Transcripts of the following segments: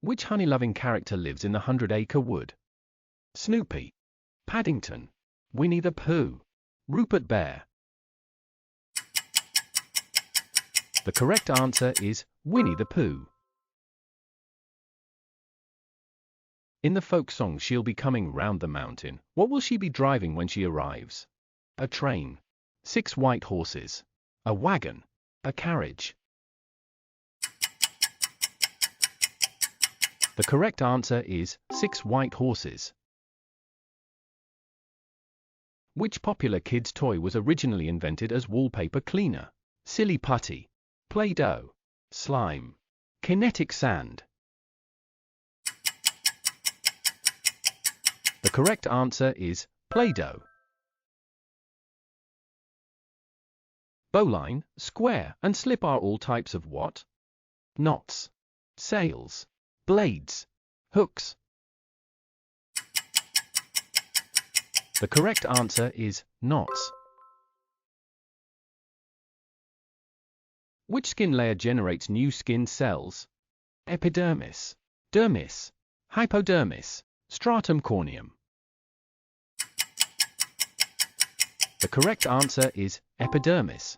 Which honey-loving character lives in the 100-Acre Wood? Snoopy, Paddington, Winnie the Pooh, Rupert Bear. The correct answer is Winnie the Pooh. In the folk song She'll Be Coming Round the Mountain, what will she be driving when she arrives? A train, 6 white horses, a wagon, a carriage. The correct answer is 6 white horses. Which popular kids' toy was originally invented as wallpaper cleaner? Silly putty, Play-Doh, slime, kinetic sand. The correct answer is Play-Doh. Bowline, square, and slip are all types of what? Knots, sails, blades, hooks. The correct answer is knots. Which skin layer generates new skin cells? Epidermis, dermis, hypodermis, stratum corneum. The correct answer is epidermis.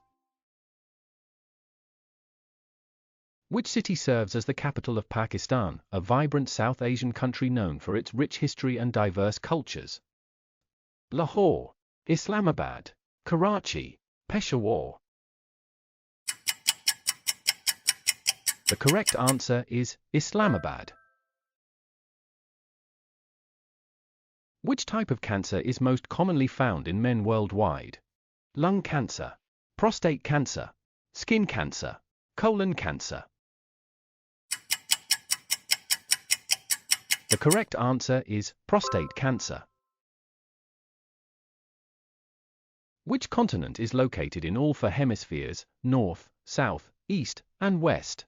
Which city serves as the capital of Pakistan, a vibrant South Asian country known for its rich history and diverse cultures? Lahore, Islamabad, Karachi, Peshawar. The correct answer is Islamabad. Which type of cancer is most commonly found in men worldwide? Lung cancer, prostate cancer, skin cancer, colon cancer. The correct answer is prostate cancer. Which continent is located in all 4 hemispheres, north, south, east, and west?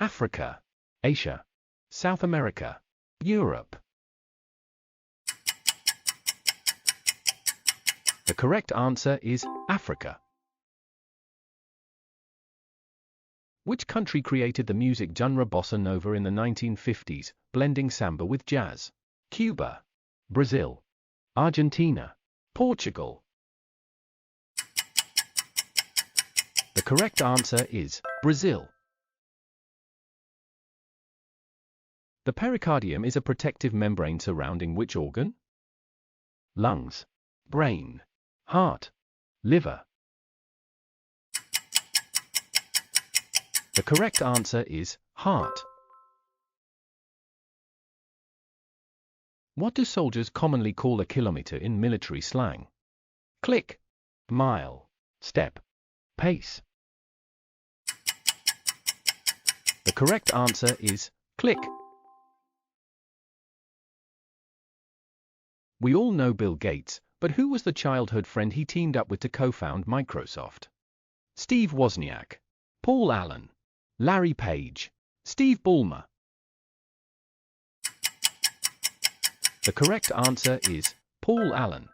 Africa, Asia, South America, Europe. The correct answer is Africa. Which country created the music genre bossa nova in the 1950s, blending samba with jazz? Cuba, Brazil, Argentina, Portugal. The correct answer is Brazil. The pericardium is a protective membrane surrounding which organ? Lungs, brain, heart, liver. The correct answer is heart. What do soldiers commonly call a kilometer in military slang? Click, mile, step, pace. The correct answer is click. We all know Bill Gates, but who was the childhood friend he teamed up with to co-found Microsoft? Steve Wozniak, Paul Allen, Larry Page, Steve Ballmer. The correct answer is Paul Allen.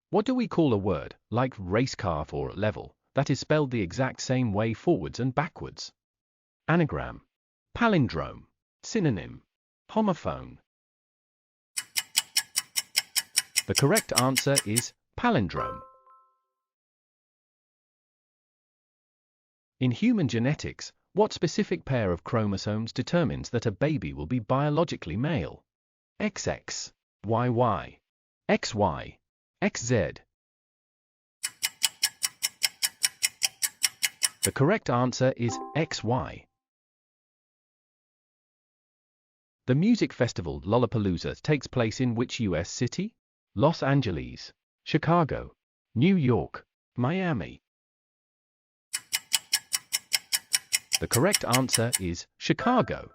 What do we call a word, like race car or level, that is spelled the exact same way forwards and backwards? Anagram, palindrome, synonym, homophone. The correct answer is palindrome. In human genetics, what specific pair of chromosomes determines that a baby will be biologically male? XX, YY, XY, XZ. The correct answer is XY. The music festival Lollapalooza takes place in which U.S. city? Los Angeles, Chicago, New York, Miami. The correct answer is Chicago.